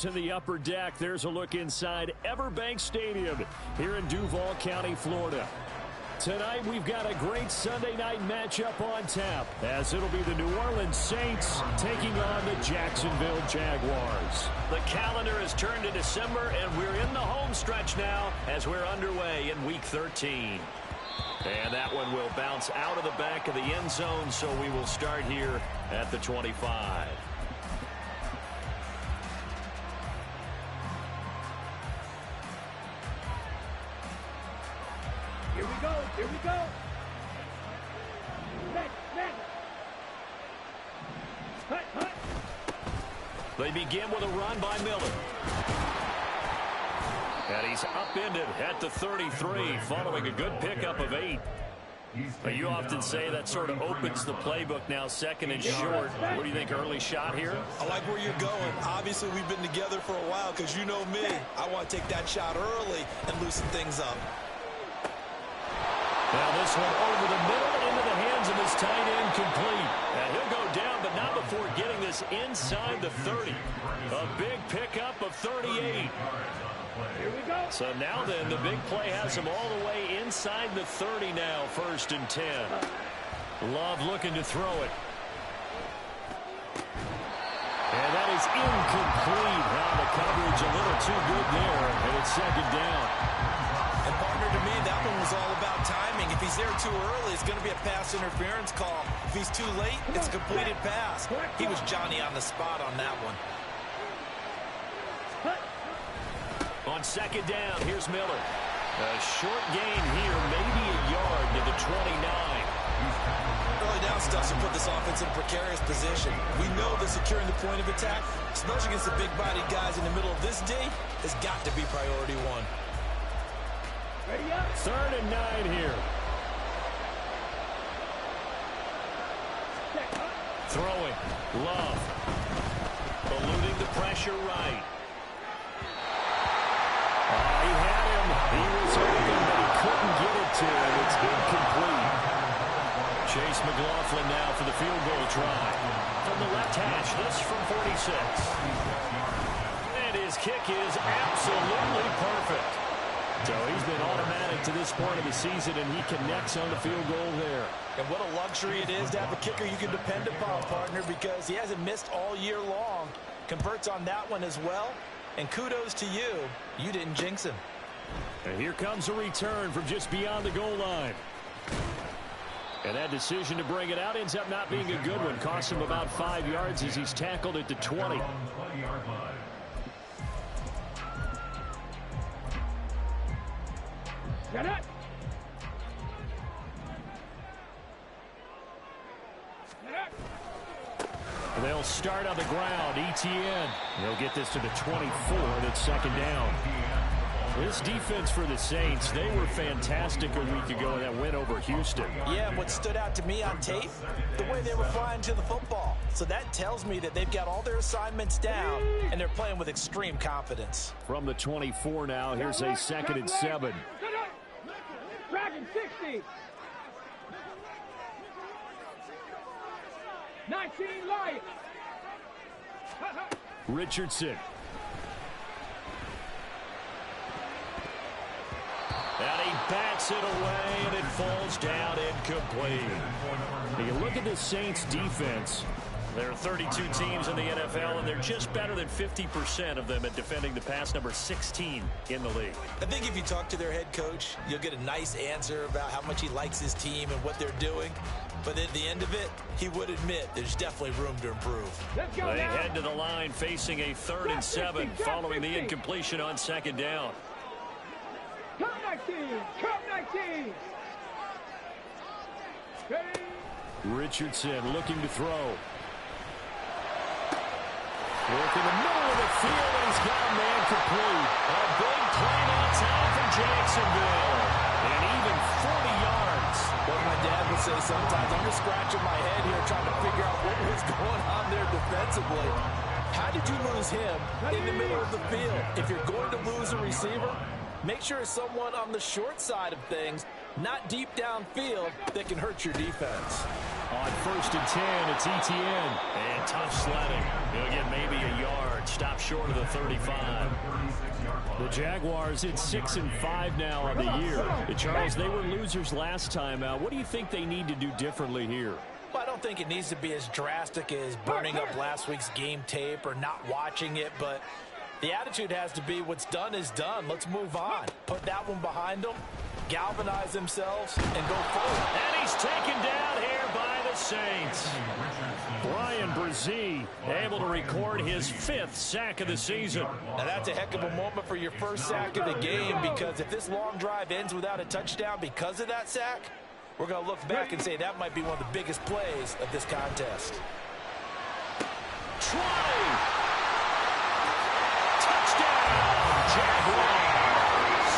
in the upper deck. There's a look inside Everbank Stadium here in Duval County, Florida. Tonight, we've got a great Sunday night matchup on tap, as it'll be the New Orleans Saints taking on the Jacksonville Jaguars. The calendar has turned to December, and we're in the home stretch now as we're underway in Week 13. And that one will bounce out of the back of the end zone, so we will start here at the 25. Here we go. Here we go. Next. Hut. They begin with a run by Miller. And he's upended at the 33 following a good pickup of 8. You often say that sort of opens the playbook now, second and short. What do you think, early shot here? I like where you're going. Obviously, we've been together for a while because you know me. I want to take that shot early and loosen things up. Now this one over the middle into the hands of his tight end, complete. And he'll go down, but not before getting this inside the 30. A big pickup of 38. Here we go. So now then, the big play has him all the way inside the 30 now, 1st and 10. Love looking to throw it. And that is incomplete. Now the coverage a little too good there, and it's 2nd down. And partner, to me, that one was all about timing. If he's there too early, it's going to be a pass interference call. If he's too late, it's a completed pass. He was Johnny on the spot on that one. On 2nd down, here's Miller. A short gain here, maybe a yard to the 29. Early down stuff to put this offense in a precarious position. We know that securing the point of attack, especially against the big-bodied guys in the middle of this D, has got to be priority 1. Ready up. 3rd and 9 here. Throwing. Love. Eluding the pressure right. He had him. He was open, but he couldn't get it to him. It's incomplete. Chase McLaughlin now for the field goal try. From the left hash, this from 46. And his kick is absolutely perfect. So he's been automatic to this point of the season, and he connects on the field goal there. And what a luxury it is to have a kicker you can depend upon, partner, because he hasn't missed all year long. Converts on that one as well. And kudos to you. You didn't jinx him. And here comes a return from just beyond the goal line. And that decision to bring it out ends up not being a good one. Costs him about 5 yards as he's tackled at the 20. Get it. They'll start on the ground. ETN. They'll get this to the 24. That's 2nd down. This defense for the Saints, they were fantastic a week ago in that win over Houston. Yeah, and what stood out to me on tape, the way they were flying to the football. So that tells me that they've got all their assignments down, and they're playing with extreme confidence. From the 24 now, here's a 2nd and 7. Dragon 60. 19 Lions. Richardson. And he bats it away, and it falls down incomplete. You look at the Saints defense. There are 32 teams in the NFL, and they're just better than 50% of them at defending the pass, number 16 in the league. I think if you talk to their head coach, you'll get a nice answer about how much he likes his team and what they're doing. But at the end of it, he would admit there's definitely room to improve. Let's go they now. head to the line facing a 3rd and 7 following the incompletion on 2nd down. Come 19. Come 19. Ready. Richardson looking to throw. Work in the middle of the field, and he's got a man complete. A big play now time for Jacksonville. And even 40 yards. What my dad would say sometimes, I'm just scratching my head here trying to figure out what was going on there defensively. How did you lose him in the middle of the field? If you're going to lose a receiver, make sure it's someone on the short side of things, not deep downfield, that can hurt your defense. On 1st and 10, it's ETN. And tough sledding. He'll get maybe a yard. yards, stopped short of the 35. The Jaguars at 6-5 now on the year. Charles, they were losers last time out. What do you think they need to do differently here? Well, I don't think it needs to be as drastic as burning up last week's game tape or not watching it, but the attitude has to be what's done is done. Let's move on. Put that one behind them, galvanize themselves, and go forward. And he's taken down here by the Saints. Brian Brzee able to record his 5th sack of the season. Now that's a heck of a moment for your first sack of the game, because if this long drive ends without a touchdown because of that sack, we're going to look back and say that might be one of the biggest plays of this contest. Try. Touchdown, Jaguars.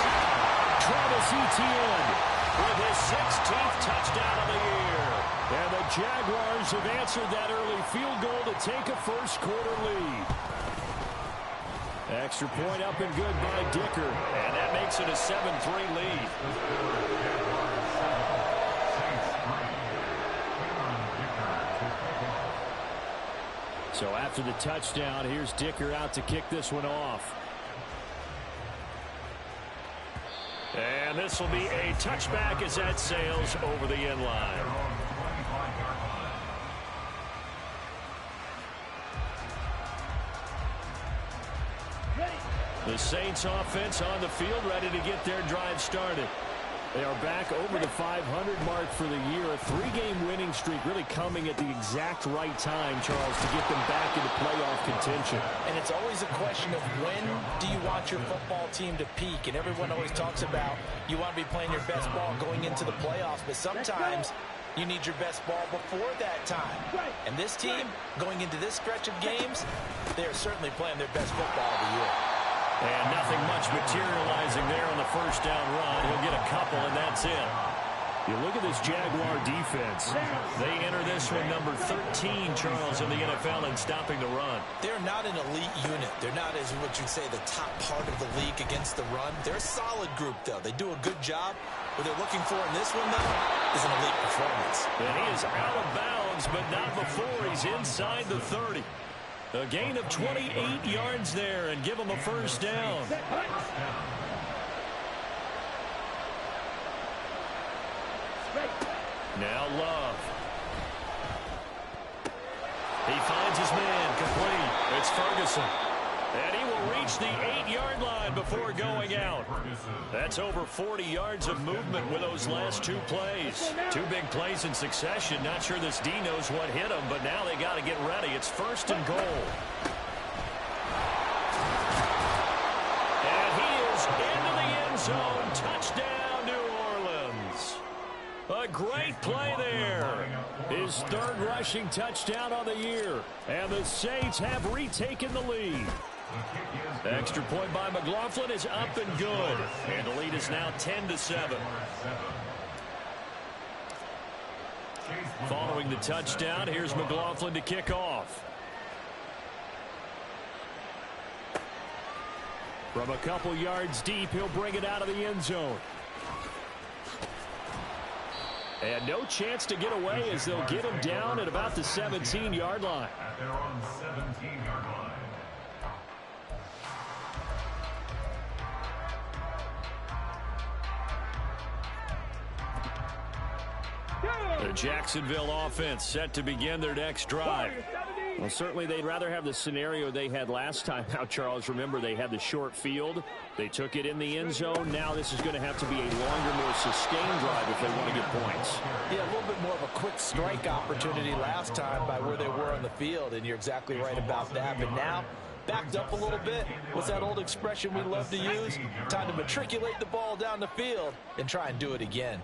Travis Etienne with his 16th touchdown of the year. And the Jaguars have answered that early field goal to take a first-quarter lead. Extra point up and good by Dicker, and that makes it a 7-3 lead. So after the touchdown, here's Dicker out to kick this one off. And this will be a touchback as that sails over the end line. The Saints offense on the field, ready to get their drive started. They are back over the 500 mark for the year. A 3-game winning streak really coming at the exact right time, Charles, to get them back into playoff contention. And it's always a question of when do you want your football team to peak? And everyone always talks about you want to be playing your best ball going into the playoffs, but sometimes you need your best ball before that time. And this team, going into this stretch of games, they are certainly playing their best football of the year. And nothing much materializing there on the first down run. He'll get a couple, and that's it. You look at this Jaguar defense. They enter this one number 13, Charles, in the NFL in stopping the run. They're not an elite unit. They're not, as what you'd say, the top part of the league against the run. They're a solid group, though. They do a good job. What they're looking for in this one, though, is an elite performance. And he is out of bounds, but not before he's inside the 30. A gain of 28 yards there and give him a first down. Now Love. He finds his man complete. It's Ferguson. And he will reach the 8-yard line before going out. That's over 40 yards of movement with those last 2 plays. 2 big plays in succession. Not sure this D knows what hit him, but now they got to get ready. It's 1st and goal. And he is into the end zone. Touchdown, New Orleans. A great play there. His 3rd rushing touchdown on the year. And the Saints have retaken the lead. Extra point by McLaughlin is up and good. And the lead is now 10-7. Following the touchdown, here's McLaughlin to kick off. From a couple yards deep, he'll bring it out of the end zone. And no chance to get away as they'll get him down at about the 17-yard line. At their own 17-yard line. The Jacksonville offense set to begin their next drive. Well, certainly they'd rather have the scenario they had last time out, Charles. Remember, they had the short field. They took it in the end zone. Now this is going to have to be a longer, more sustained drive if they want to get points. Yeah, a little bit more of a quick strike opportunity last time by where they were on the field, and you're exactly right about that. But now, backed up a little bit. What's that old expression we love to use? Time to matriculate the ball down the field and try and do it again.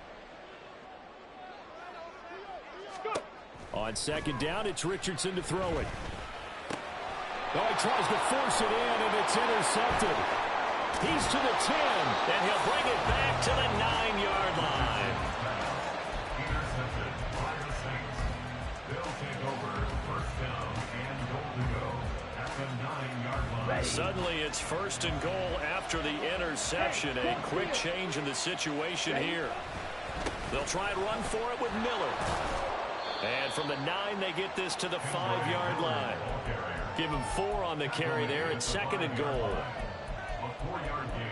On 2nd down, it's Richardson to throw it. Oh, he tries to force it in, and it's intercepted. He's to the 10, and he'll bring it back to the 9-yard line. Intercepted by the Saints. They'll take over 1st down and goal to go at the 9-yard line. Suddenly, it's 1st and goal after the interception. A quick change in the situation here. They'll try and run for it with Miller. And from the 9, they get this to the 5-yard line. Give him 4 on the carry there. It's 2nd and goal. A 4-yard gain.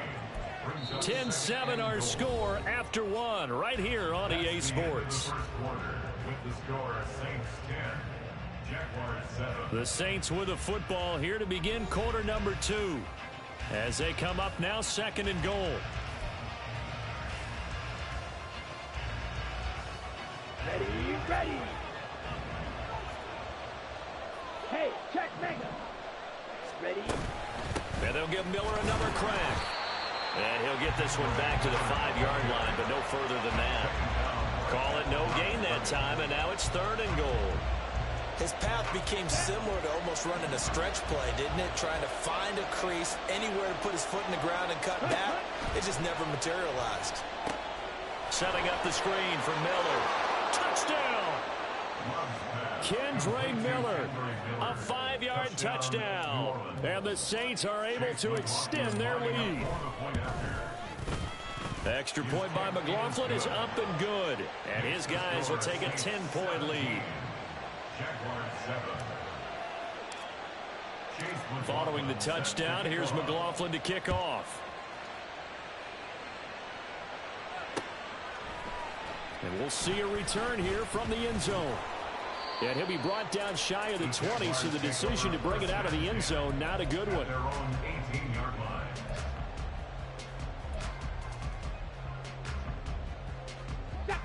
10-7 our score after 1 right here on EA Sports. First quarter with the score Saints 10, Jaguars 7. The Saints with the football here to begin quarter number 2. As they come up now, 2nd and goal. Ready. Hey, check Mega. Ready. And they'll give Miller another crack. And he'll get this one back to the 5-yard line, but no further than that. Call it no gain that time, and now it's 3rd and goal. His path became similar to almost running a stretch play, didn't it? Trying to find a crease, anywhere to put his foot in the ground and cut back. It just never materialized. Setting up the screen for Miller. Touchdown! Kendre Miller, a 5-yard touchdown. And the Saints are able to extend their lead. Extra point by McLaughlin is up and good. And his guys will take a 10-point lead. Following the touchdown, here's McLaughlin to kick off. And we'll see a return here from the end zone. And he'll be brought down shy of the 20, so the decision to bring it out of the end zone, not a good one. Their own 18-yard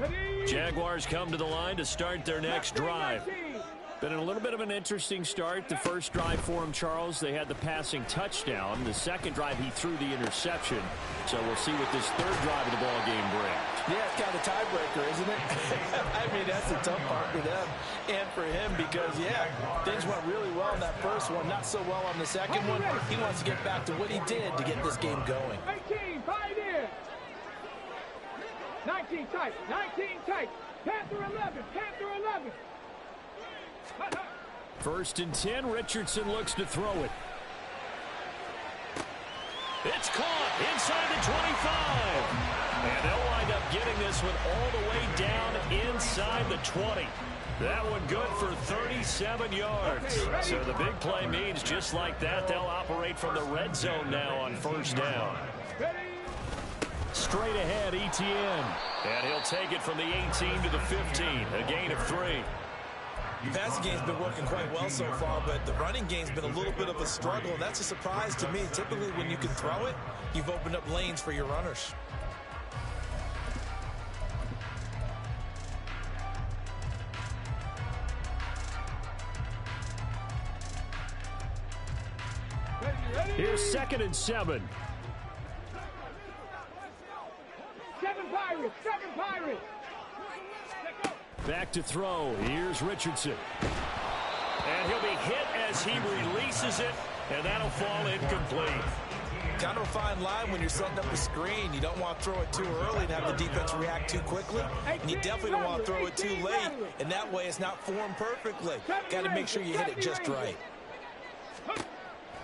line. Jaguars come to the line to start their next drive. Been a little bit of an interesting start. The first drive for him, Charles, they had the passing touchdown. The second drive, he threw the interception. So we'll see what this third drive of the ball game brings. Yeah, it's kind of a tiebreaker, isn't it? I mean, that's the tough part for them and for him because, yeah, things went really well in that first one, not so well on the second one. He wants to get back to what he did to get this game going. 19, 5 in. 19 tight, 19 tight. Panther 11, Panther 11. 1st and 10, Richardson looks to throw it. It's caught inside the 25. And they'll wind up getting this one all the way down inside the 20. That one good for 37 yards. So the big play means just like that, they'll operate from the red zone now on 1st down. Straight ahead, ETN. And he'll take it from the 18 to the 15, a gain of 3. The passing game's been working quite well so far, but the running game's been a little bit of a struggle, and that's a surprise to me. Typically, when you can throw it, you've opened up lanes for your runners. Here's 2nd and 7. 7 Pirates, 7 Pirates. Back to throw. Here's Richardson. And he'll be hit as he releases it, and that'll fall incomplete. Kind of a fine line when you're setting up a screen. You don't want to throw it too early and have the defense react too quickly. And you definitely don't want to throw it too late. And that way it's not formed perfectly. Got to make sure you hit it just right.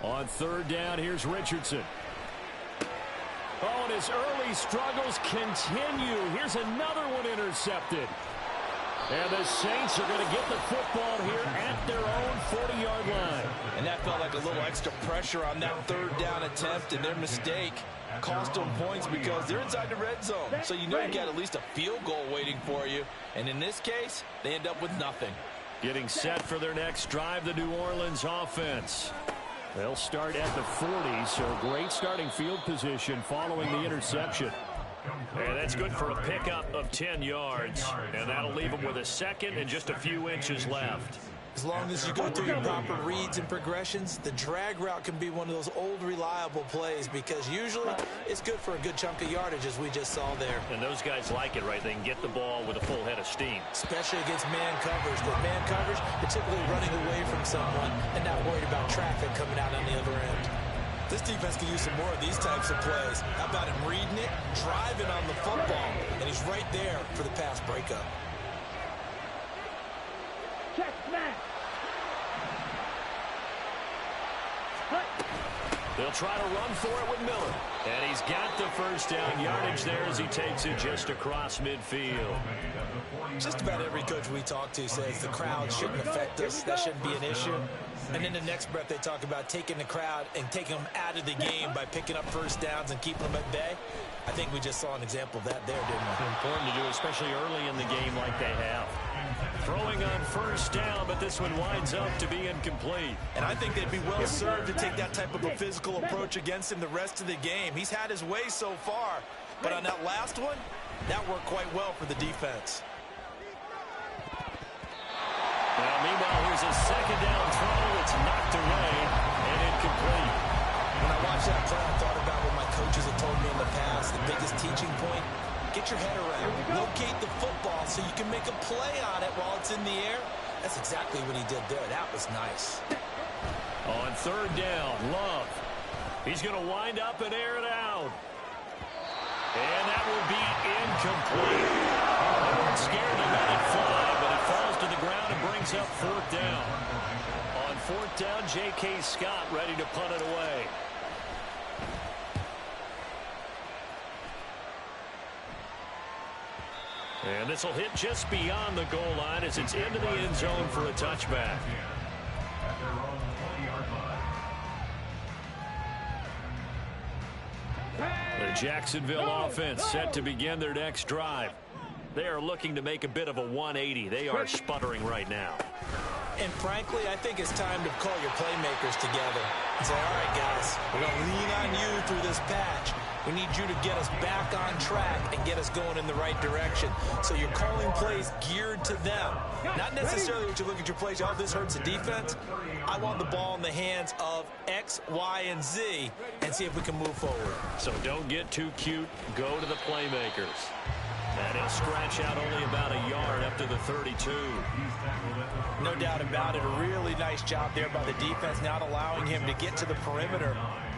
On 3rd down, here's Richardson. Oh, and his early struggles continue. Here's another one intercepted. And the Saints are going to get the football here at their own 40-yard line. And that felt like a little extra pressure on that 3rd down attempt, and their mistake cost them points because they're inside the red zone. So you know you got at least a field goal waiting for you. And in this case, they end up with nothing. Getting set for their next drive, the New Orleans offense. They'll start at the 40, so great starting field position following the interception. And that's good for a pickup of 10 yards. And that'll leave them with a second and just a few inches left. As long as you go through your proper reads and progressions, the drag route can be one of those old reliable plays because usually it's good for a good chunk of yardage as we just saw there. And those guys like it, right? They can get the ball with a full head of steam. Especially against man coverage. With man coverage, you're typically running away from someone and not worried about traffic coming out on the other end. This defense can use some more of these types of plays. How about him reading it, driving on the football, and he's right there for the pass breakup. Check smash. They'll try to run for it with Miller. And he's got the 1st down yardage there as he takes it just across midfield. Just about every coach we talk to says the crowd shouldn't affect us. That shouldn't be an issue. And in the next breath, they talk about taking the crowd and taking them out of the game by picking up first downs and keeping them at bay. I think we just saw an example of that there, didn't we? Important to do, especially early in the game like they have. Throwing on first down, but this one winds up to be incomplete. And I think they'd be well served to take that type of a physical approach against him the rest of the game. He's had his way so far, but on that last one, that worked quite well for the defense. Well, meanwhile, here's a second down throw. It's knocked away and incomplete. When I watched that play, I thought about what my coaches have told me in the past. The biggest teaching point, get your head around. Locate the football so you can make a play on it while it's in the air. That's exactly what he did there. That was nice. On third down, Love. He's going to wind up and air it out. And that will be incomplete. They weren't scared to let it fly, but it falls to the ground and brings up fourth down. On fourth down, J.K. Scott ready to punt it away. And this will hit just beyond the goal line as it's into the end zone for a touchback. At their own 20-yard line. The Jacksonville offense set to begin their next drive. They are looking to make a bit of a 180. They are sputtering right now. And frankly, I think it's time to call your playmakers together and say, all right, guys, we're going to lean on you through this patch. We need you to get us back on track and get us going in the right direction. So you're calling plays geared to them. Not necessarily what you look at your plays, oh, this hurts the defense. I want the ball in the hands of X, Y, and Z and see if we can move forward. So don't get too cute. Go to the playmakers. And he'll scratch out only about a yard up to the 32. No doubt about it. A really nice job there by the defense, not allowing him to get to the perimeter.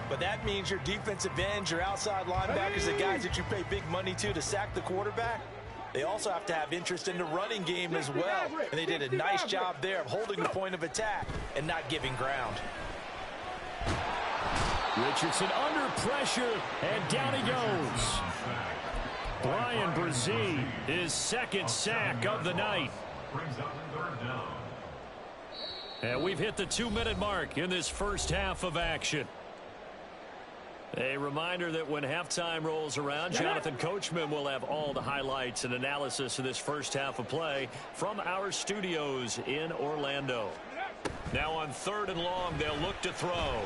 But that means your defensive ends, your outside linebackers, the guys that you pay big money to sack the quarterback, they also have to have interest in the running game as well. And they did a nice job there of holding the point of attack and not giving ground. Richardson under pressure, and down he goes. Brian Brzee, his second sack of the night. And we've hit the 2-minute mark in this first half of action. A reminder that when halftime rolls around, Jonathan Coachman will have all the highlights and analysis of this first half of play from our studios in Orlando. Now on third and long, they'll look to throw.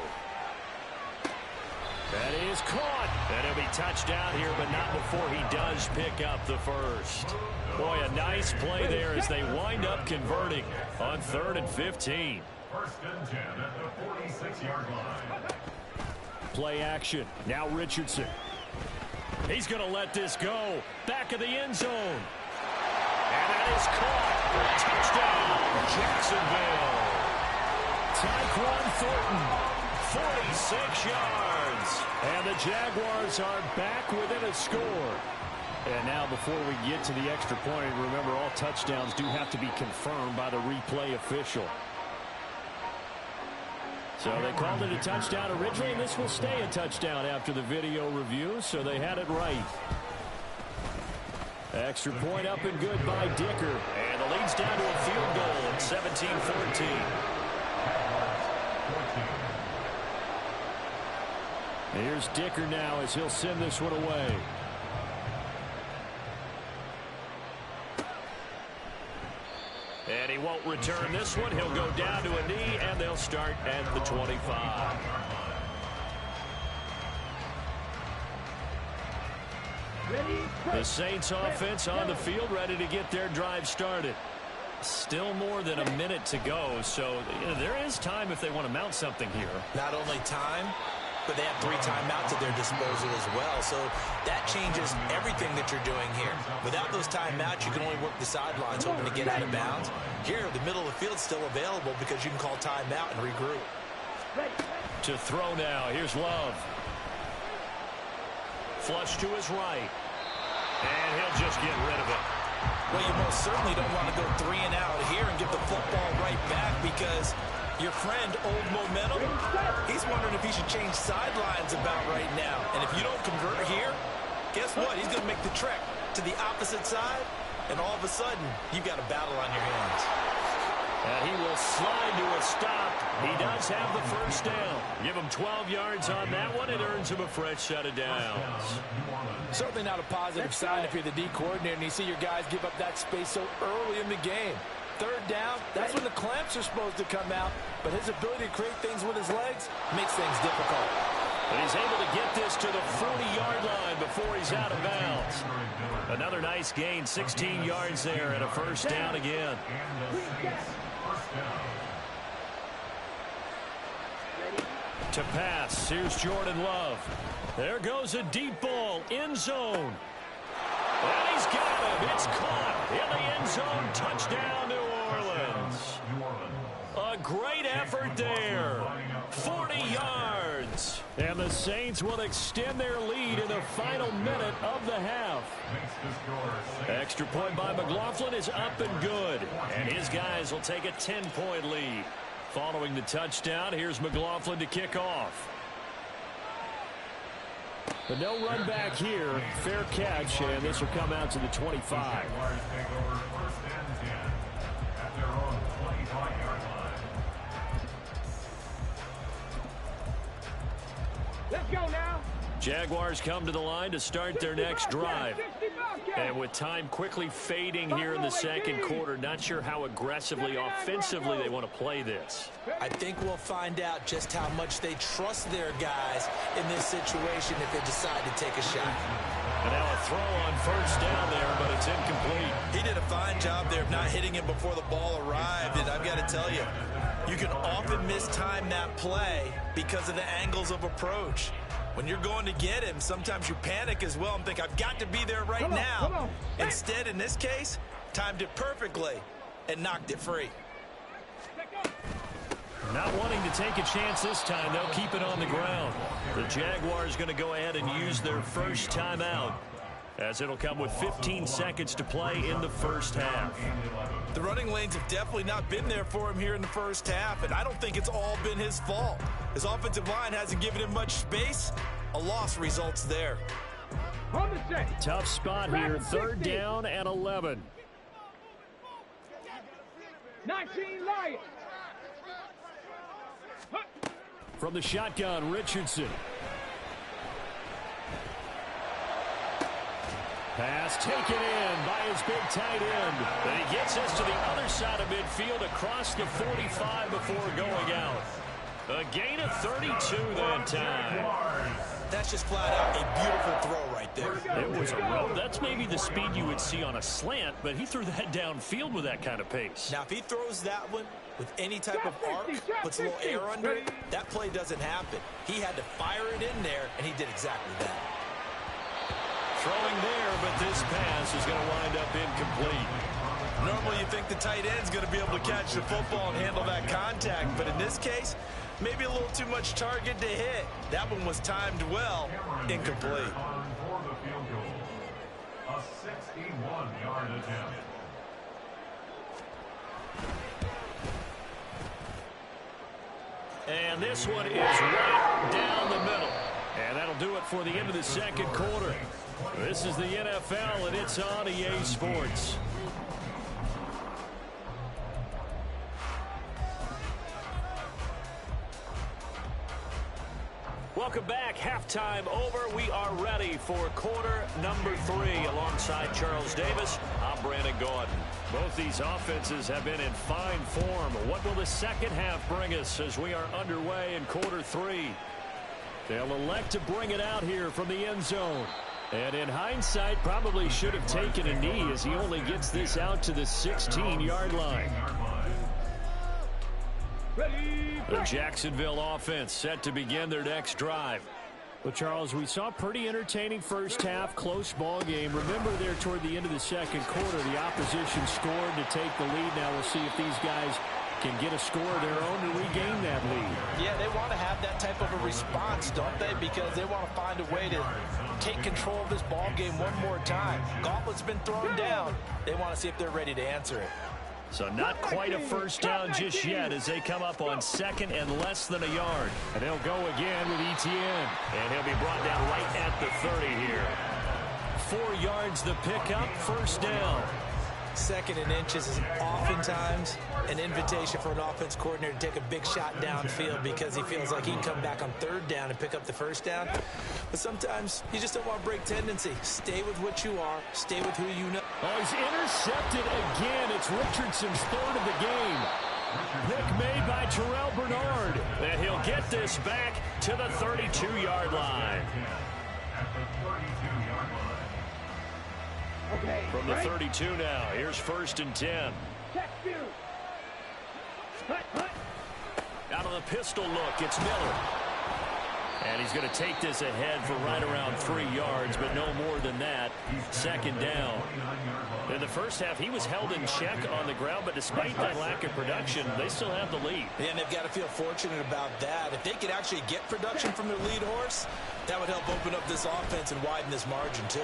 That is caught. And he'll be touched down here, but not before he does pick up the first. Boy, a nice play there as they wind up converting on 3rd and 15. First and 10 at the 46-yard line. Play action. Now Richardson. He's going to let this go. Back of the end zone. And that is caught for a touchdown. Jacksonville. Tyquan Thornton, 46 yards. And the Jaguars are back within a score. And now before we get to the extra point, remember all touchdowns do have to be confirmed by the replay official. So they called it a touchdown originally, and this will stay a touchdown after the video review, so they had it right. Extra point up and good by Dicker. And the lead's down to a field goal at 17-14. Here's Dicker now as he'll send this one away. And he won't return this one. He'll go down to a knee, and they'll start at the 25. The Saints offense on the field, ready to get their drive started. Still more than a minute to go, so there is time if they want to mount something here. Not only time, but they have 3 timeouts at their disposal as well. So that changes everything that you're doing here. Without those timeouts, you can only work the sidelines hoping to get out of bounds. Here, the middle of the field's still available because you can call timeout and regroup. To throw now, here's Love. Flush to his right. And he'll just get rid of it. Well, you most certainly don't want to go 3 and out here and give the football right back because your friend, Old Momentum, he's wondering if he should change sidelines about right now. And if you don't convert here, guess what? He's going to make the trek to the opposite side, and all of a sudden, you've got a battle on your hands. And he will slide to a stop. He does have the first down. Give him 12 yards on that one. It earns him a fresh set of downs. Certainly not a positive sign if you're the D coordinator and you see your guys give up that space so early in the game. Third down, that's when the clamps are supposed to come out, but his ability to create things with his legs makes things difficult. But he's able to get this to the 40-yard line before he's out of bounds. Another nice gain, 16 yards there, and a first down again. To pass, here's Jordan Love. There goes a deep ball, end zone. And he's got him. It's caught in the end zone. Touchdown, New Orleans. A great effort there. 40 yards. And the Saints will extend their lead in the final minute of the half. Extra point by McLaughlin is up and good. And his guys will take a 10-point lead. Following the touchdown, here's McLaughlin to kick off. But no run back here. Fair catch, and this will come out to the 25. Let's go now. Jaguars come to the line to start their next drive. And with time quickly fading here in the second quarter, not sure how aggressively, offensively they want to play this. I think we'll find out just how much they trust their guys in this situation if they decide to take a shot. And now a throw on first down there, but it's incomplete. He did a fine job there of not hitting him before the ball arrived, and I've got to tell you, you can often mistime that play because of the angles of approach. When you're going to get him, sometimes you panic as well and think, I've got to be there right now. Instead, in this case, timed it perfectly and knocked it free. Not wanting to take a chance this time, they'll keep it on the ground. The Jaguars going to go ahead and use their first timeout, as it'll come with 15 seconds to play in the first half. The running lanes have definitely not been there for him here in the first half, and I don't think it's all been his fault. His offensive line hasn't given him much space. A loss results there. Tough spot here, third down and 11. 19 Lions. From the shotgun, Richardson. Pass taken in by his big tight end. And he gets us to the other side of midfield across the 45 before going out. A gain of 32 that time. That's just flat out a beautiful throw right there. It was a roll. That's maybe the speed you would see on a slant, but he threw that downfield with that kind of pace. Now, if he throws that one with any type of arc, puts a little air under it, that play doesn't happen. He had to fire it in there, and he did exactly that. Throwing there, but this pass is going to wind up incomplete. Normally you think the tight end's going to be able to catch the football and handle that contact, but in this case, maybe a little too much target to hit. That one was timed well, incomplete. A 61-yard attempt. And this one is right down the middle. And that'll do it for the end of the second quarter. This is the NFL, and it's on EA Sports. Welcome back. Halftime over. We are ready for quarter number 3. Alongside Charles Davis, I'm Brandon Gordon. Both these offenses have been in fine form. What will the second half bring us as we are underway in quarter 3? They'll elect to bring it out here from the end zone. And in hindsight, probably should have taken a knee as he only gets this out to the 16-yard line. The Jacksonville offense set to begin their next drive. Well, Charles, we saw a pretty entertaining first half, close ball game. Remember there toward the end of the second quarter, the opposition scored to take the lead. Now we'll see if these guys can get a score of their own to regain that lead. Yeah, they want to have that type of a response, don't they? Because they want to find a way to take control of this ball game one more time. Gauntlet's been thrown down. They want to see if they're ready to answer it. So not quite a first down just yet as they come up on second and less than a yard. And they'll go again with Etienne. And he'll be brought down right at the 30 here. 4 yards the pickup, first down. Second and inches is oftentimes an invitation for an offense coordinator to take a big shot downfield because he feels like he can come back on third down and pick up the first down. But sometimes you just don't want to break tendency. Stay with what you are. Stay with who you know. Oh, he's intercepted again. It's Richardson's third of the game. Pick made by Terrell Bernard. And he'll get this back to the 32-yard line. Okay. From the 32 now, here's 1st and 10. Check you. Hut, hut. Out of the pistol look, it's Miller. And he's going to take this ahead for right around 3 yards, but no more than that. 2nd down. In the first half, he was held in check on the ground, but despite that lack of production, they still have the lead. And they've got to feel fortunate about that. If they could actually get production from their lead horse, that would help open up this offense and widen this margin, too.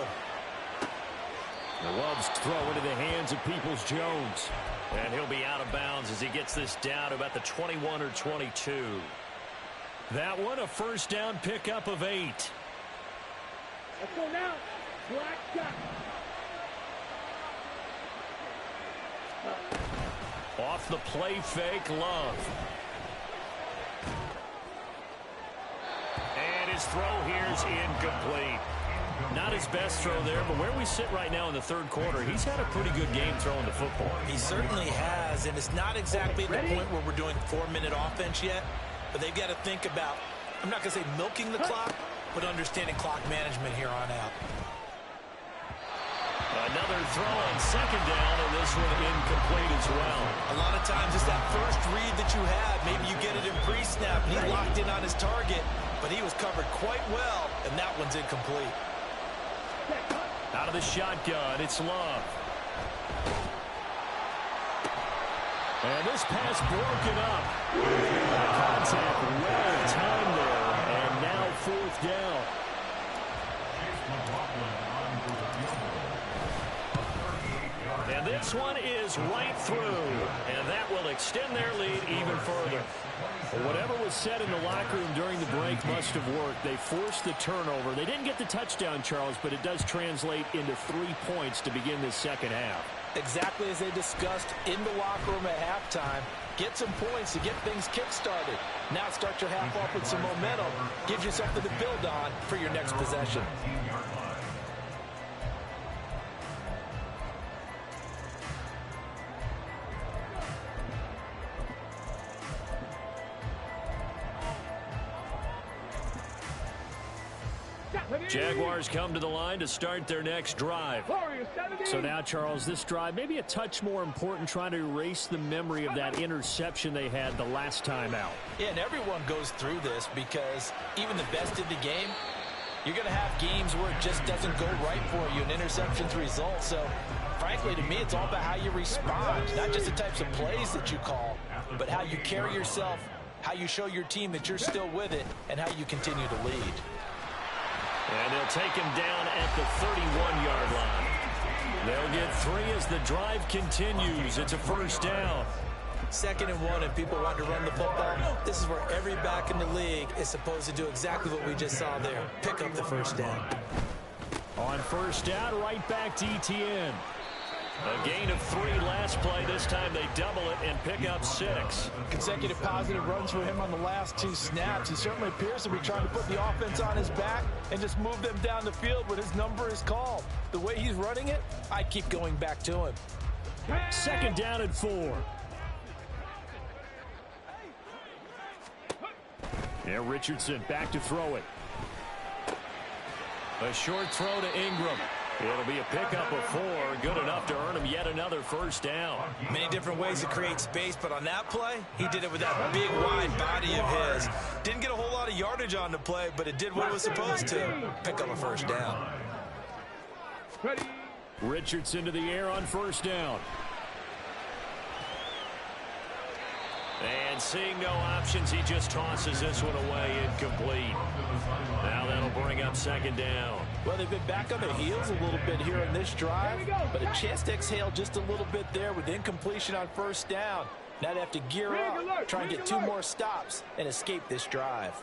The Loves throw into the hands of Peoples-Jones. And he'll be out of bounds as he gets this down to about the 21 or 22. That one, a first down pickup of 8. Let's go now. Black shot. Off the play fake, Love. And his throw here's incomplete. Not his best throw there, but where we sit right now in the third quarter, he's had a pretty good game throwing the football. He certainly has, and it's not exactly at the point where we're doing 4-minute offense yet, but they've got to think about, I'm not going to say milking the clock, but understanding clock management here on out. Another throw on 2nd down, and this one incomplete as well. A lot of times it's that first read that you have. Maybe you get it in pre-snap, and he locked in on his target, but he was covered quite well, and that one's incomplete. Out of the shotgun, it's Love. And this pass broken up. Contact well timed there, and now 4th down. And this one is right through, and that will extend their lead even further. Whatever was said in the locker room during the break must have worked. They forced the turnover. They didn't get the touchdown, Charles, but it does translate into 3 points to begin this second half. Exactly as they discussed in the locker room at halftime. Get some points to get things kick-started. Now start your half off with some momentum. Gives you something to build on for your next possession. Jaguars come to the line to start their next drive. So now, Charles, this drive maybe a touch more important, trying to erase the memory of that interception they had the last time out. Yeah, and everyone goes through this because even the best in the game, you're going to have games where it just doesn't go right for you, and interceptions result. So, frankly, to me, it's all about how you respond, not just the types of plays that you call, but how you carry yourself, how you show your team that you're still with it, and how you continue to lead. And they'll take him down at the 31-yard line. They'll get 3 as the drive continues. It's a first down. 2nd and 1, and people want to run the football. This is where every back in the league is supposed to do exactly what we just saw there. Pick up the first down. On first down, right back to ETN. A gain of 3 last play. This time they double it and pick up 6. Consecutive positive runs for him on the last 2 snaps. He certainly appears to be trying to put the offense on his back and just move them down the field when his number is called. The way he's running it, I keep going back to him. 2nd down and 4. And Richardson back to throw it. A short throw to Ingram. It'll be a pickup of 4, good enough to earn him yet another first down. Many different ways to create space, but on that play, he did it with that big, wide body of his. Didn't get a whole lot of yardage on the play, but it did what it was supposed to. Pick up a first down. Richardson to the air on first down. And seeing no options, he just tosses this one away, incomplete. Now that'll bring up 2nd down. Well, they've been back on their heels a little bit here in this drive, but a chance to exhale just a little bit there with incompletion on first down. Now they have to gear up, try and get 2 more stops and escape this drive.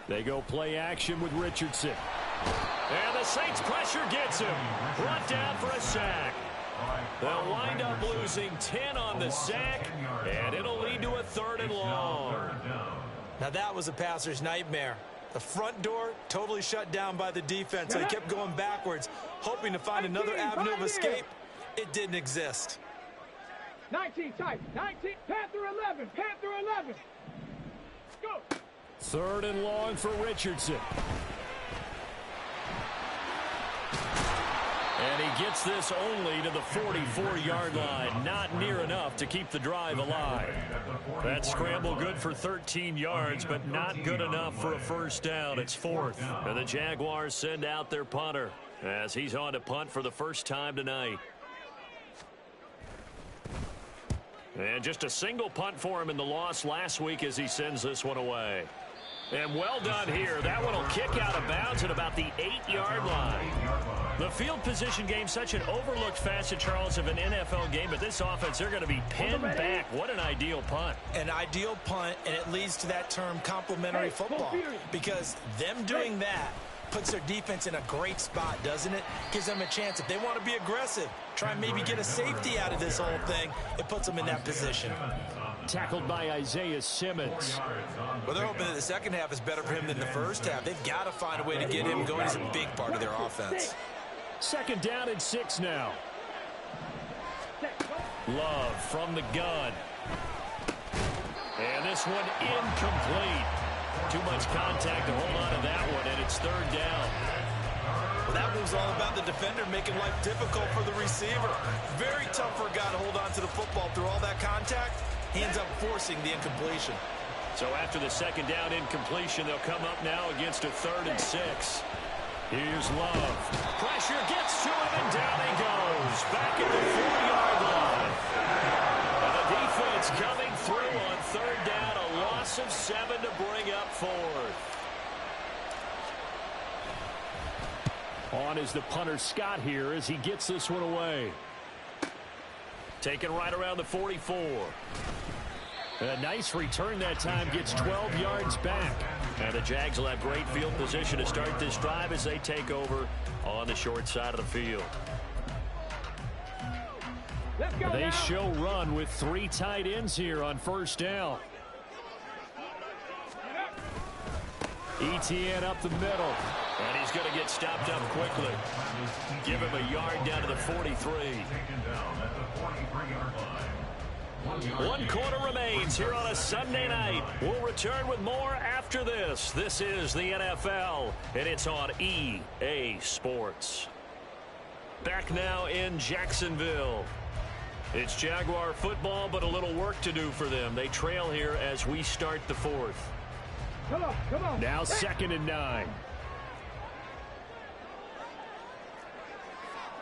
They go play action with Richardson. And the Saints pressure gets him. Brought down for a sack. They'll wind up losing 10 on the sack, and it'll lead to a 3rd and long. Now that was a passer's nightmare. The front door totally shut down by the defense, so he kept going backwards, hoping to find another avenue of escape. It didn't exist. 19 tight. 19. Panther 11. Panther 11. Go. 3rd and long for Richardson. And he gets this only to the 44-yard line. Not near enough to keep the drive alive. That scramble good for 13 yards, but not good enough for a 1st down. It's 4th. And the Jaguars send out their punter as he's on to punt for the first time tonight. And just a single punt for him in the loss last week as he sends this one away. And well done here. That one will kick out of bounds at about the 8-yard line. The field position game, such an overlooked facet, Charles, of an NFL game, but this offense, they're going to be pinned back. What an ideal punt. An ideal punt, and it leads to that term complementary football, because them doing that puts their defense in a great spot, doesn't it? Gives them a chance. If they want to be aggressive, try and maybe get a safety out of this whole thing, it puts them in that position. Tackled by Isaiah Simmons. Well, they're hoping that the second half is better for him than the first half. They've got to find a way to get him going. He's a big part of their offense. 2nd down and 6 now. Love from the gun. And this one incomplete. Too much contact to hold on to that one, and it's 3rd down. Well, that move's all about the defender making life difficult for the receiver. Very tough for a guy to hold on to the football through all that contact. He ends up forcing the incompletion. So after the 2nd down incompletion, they'll come up now against a 3rd and 6. Here's Love. Pressure gets to him, and down he goes. Back at the 4-yard line. And the defense coming through on 3rd down. A loss of 7 to bring up 4th. On is the punter Scott here as he gets this one away. Taken right around the 44. A nice return that time, gets 12 yards back. And the Jags will have great field position to start this drive as they take over on the short side of the field. They show run with 3 tight ends here on 1st down. Etienne up the middle. And he's going to get stopped up quickly. Give him a yard down to the 43. 1 quarter remains here on a Sunday night. We'll return with more after this. This is the NFL, and it's on EA Sports. Back now in Jacksonville. It's Jaguar football, but a little work to do for them. They trail here as we start the 4th. Come on. Now 2nd and 9.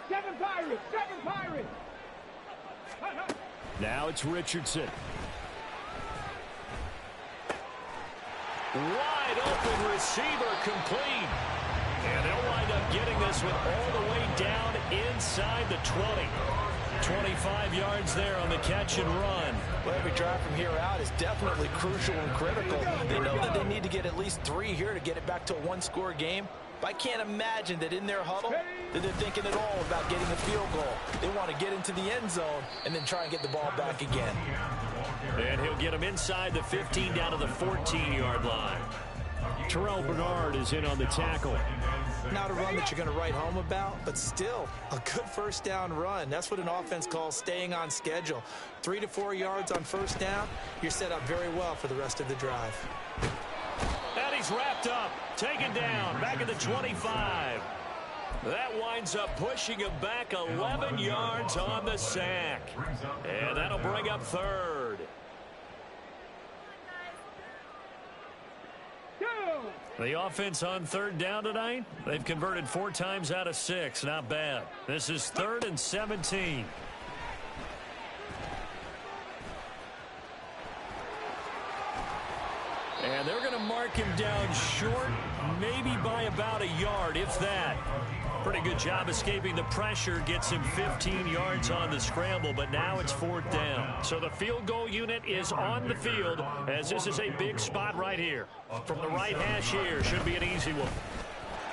7 Pirates. 7 Pirates. Now it's Richardson. Wide open receiver complete. And they'll wind up getting this one all the way down inside the 20. 25 yards there on the catch and run. Well, every drive from here out is definitely crucial and critical. They know that they need to get at least 3 here to get it back to a 1-score game. But I can't imagine that in their huddle that they're thinking at all about getting a field goal. They want to get into the end zone and then try and get the ball back again. And he'll get him inside the 15 down to the 14-yard line. Terrell Bernard is in on the tackle. Not a run that you're going to write home about, but still a good 1st down run. That's what an offense calls staying on schedule. 3 to 4 yards on 1st down, you're set up very well for the rest of the drive. And he's wrapped up, taken down, back at the 25. That winds up pushing him back 11 yards on the sack. And that'll bring up 3rd. The offense on 3rd down tonight, they've converted 4 times out of 6. Not bad. This is 3rd and 17. And they're going to mark him down short, maybe by about a yard, if that. Pretty good job escaping the pressure. Gets him 15 yards on the scramble, but now it's 4th down. So the field goal unit is on the field, as this is a big spot right here. From the right hash here, should be an easy one.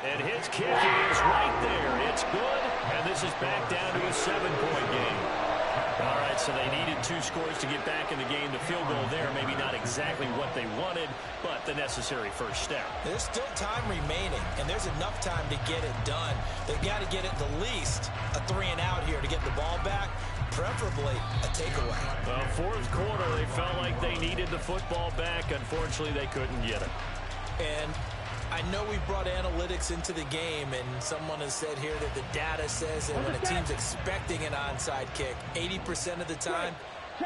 And his kick is right there. It's good, and this is back down to a 7-point game. All right, so they needed 2 scores to get back in the game. The field goal there, maybe not exactly what they wanted, but the necessary first step. There's still time remaining, and there's enough time to get it done. They've got to get at the least a 3-and-out here to get the ball back, preferably a takeaway. Fourth quarter, they felt like they needed the football back. Unfortunately, they couldn't get it. And I know we brought analytics into the game, and someone has said here that the data says that when a team's expecting an onside kick, 80% of the time,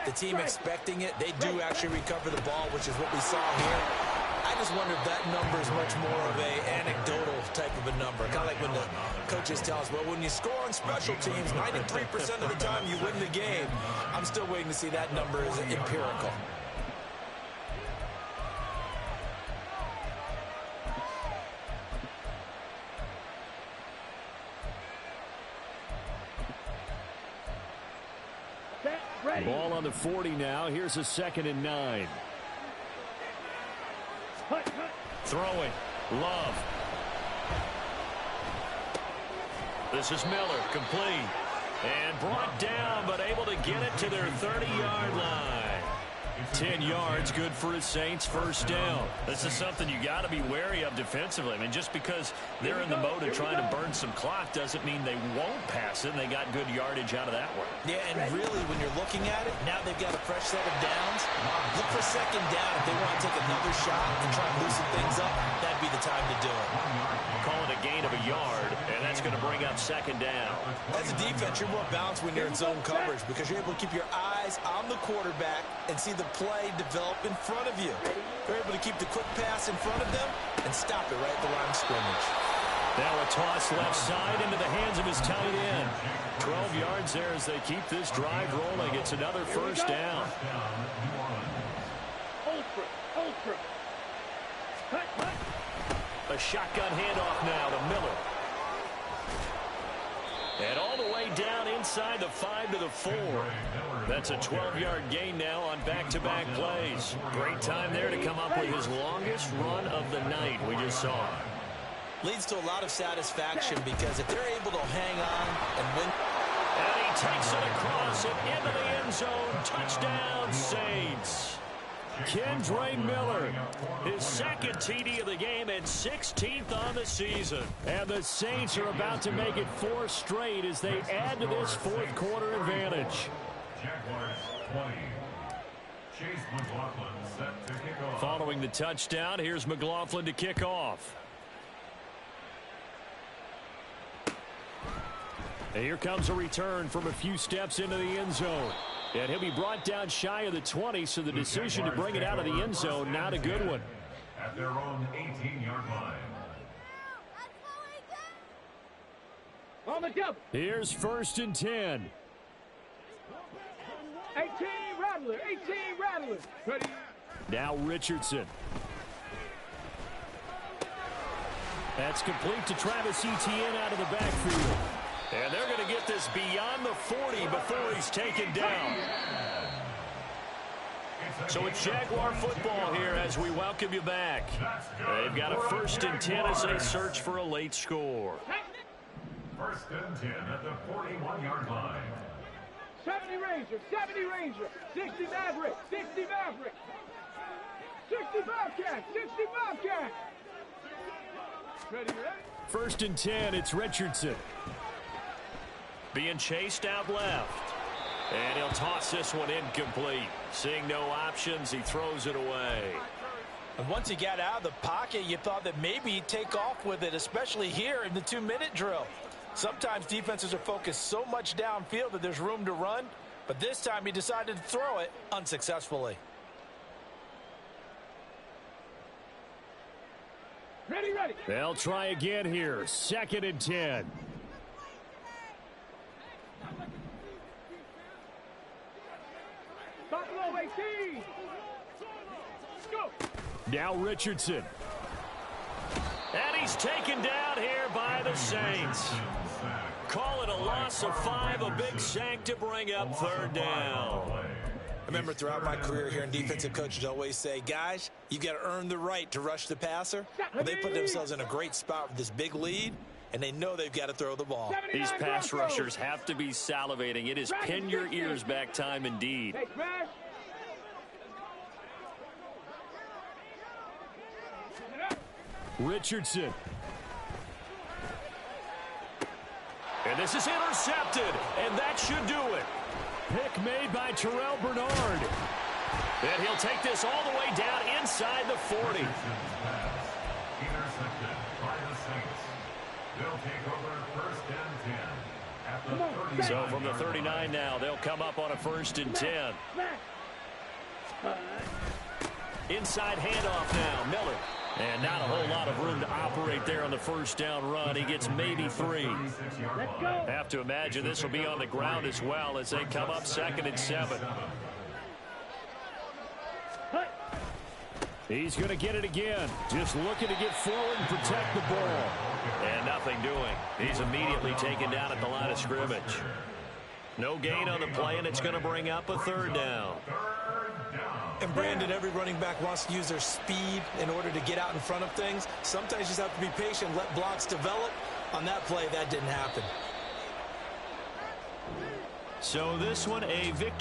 the team expecting it, they do actually recover the ball, which is what we saw here. I just wonder if that number is much more of a anecdotal type of a number. Kind of like when the coaches tell us, well, when you score on special teams, 93% of the time you win the game. I'm still waiting to see that number is empirical. Ball on the 40 now. Here's a 2nd and 9. Throwing. Love. This is Miller. Complete. And brought down, but able to get it to their 30-yard line. 10 yards, good for his Saints, first down. This is something you got to be wary of defensively. I mean, just because they're in the mode of trying to burn some clock doesn't mean they won't pass it. And they got good yardage out of that one. Yeah, and really, when you're looking at it, now they've got a fresh set of downs. Look for 2nd down. If they want to take another shot and try and loosen things up, that'd be the time to do it. Call it a gain of a yard, and that's going to bring up 2nd down. As a defense, you're more balanced when you're in zone coverage because you're able to keep your eyes on the quarterback and see the play develop in front of you. You're able to keep the quick pass in front of them and stop it right at the line of scrimmage. Now a toss left side into the hands of his tight end. 12 yards there as they keep this drive rolling. It's another first down. A shotgun handoff now to Miller. And all the way down inside the 5 to the 4. That's a 12-yard gain now on back-to-back plays. Great time there to come up with his longest run of the night we just saw. Leads to a lot of satisfaction because if they're able to hang on and win. And he takes it across and into the end zone. Touchdown, Saints. Kendre Miller, his 2nd TD of the game and 16th on the season. And the Saints are about to make it 4 straight as they add to this fourth quarter advantage. Jaguars 20. Chase McLaughlin set to kick off. Following the touchdown, here's McLaughlin to kick off. And here comes a return from a few steps into the end zone. And he'll be brought down shy of the 20, so the decision to bring it out of the end zone, not a good one. At their own 18-yard line. On the double. Here's 1st and 10. 18 Rattler. 18 Rattler. Ready. Now Richardson. That's complete to Travis Etienne out of the backfield. And they're going to get this beyond the 40 before he's taken down. So it's Jaguar football here as we welcome you back. They've got a 1st and 10 as they search for a late score. 1st and 10 at the 41-yard line. 70 Ranger. 70 Ranger. 60 Maverick. 60 Maverick. 60 Bobcat. 60 Bobcat. Ready, ready? 1st and 10, it's Richardson. Being chased out left. And he'll toss this one incomplete. Seeing no options, he throws it away. And once he got out of the pocket, you thought that maybe he'd take off with it, especially here in the 2-minute drill. Sometimes defenses are focused so much downfield that there's room to run, but this time he decided to throw it unsuccessfully. Ready, ready. They'll try again here. 2nd and 10. Buffalo 18. Go. Now Richardson. And he's taken down here by the Saints. Call it a loss of 5, a big sack to bring up 3rd down. remember throughout my career here in defensive coaches always say, guys, you got to earn the right to rush the passer. Well, they put themselves in a great spot with this big lead, and they know they've got to throw the ball. These pass rushers have to be salivating. It is pin your ears back time indeed. Richardson. And this is intercepted, and that should do it. Pick made by Terrell Bernard. And he'll take this all the way down inside the 40. Intercepted by the Saints. They'll take over first and 10 at the 39. So from the 39 now, they'll come up on a 1st and 10. Inside handoff now, Miller. And not a whole lot of room to operate there on the 1st down run. He gets maybe 3. Have to imagine this will be on the ground as well as they come up 2nd and 7. He's going to get it again. Just looking to get forward and protect the ball. And nothing doing. He's immediately taken down at the line of scrimmage. No gain on the play, and it's going to bring up a 3rd down. And Brandon, every running back wants to use their speed in order to get out in front of things. Sometimes you just have to be patient, let blocks develop. On that play, that didn't happen. So this one, a victory.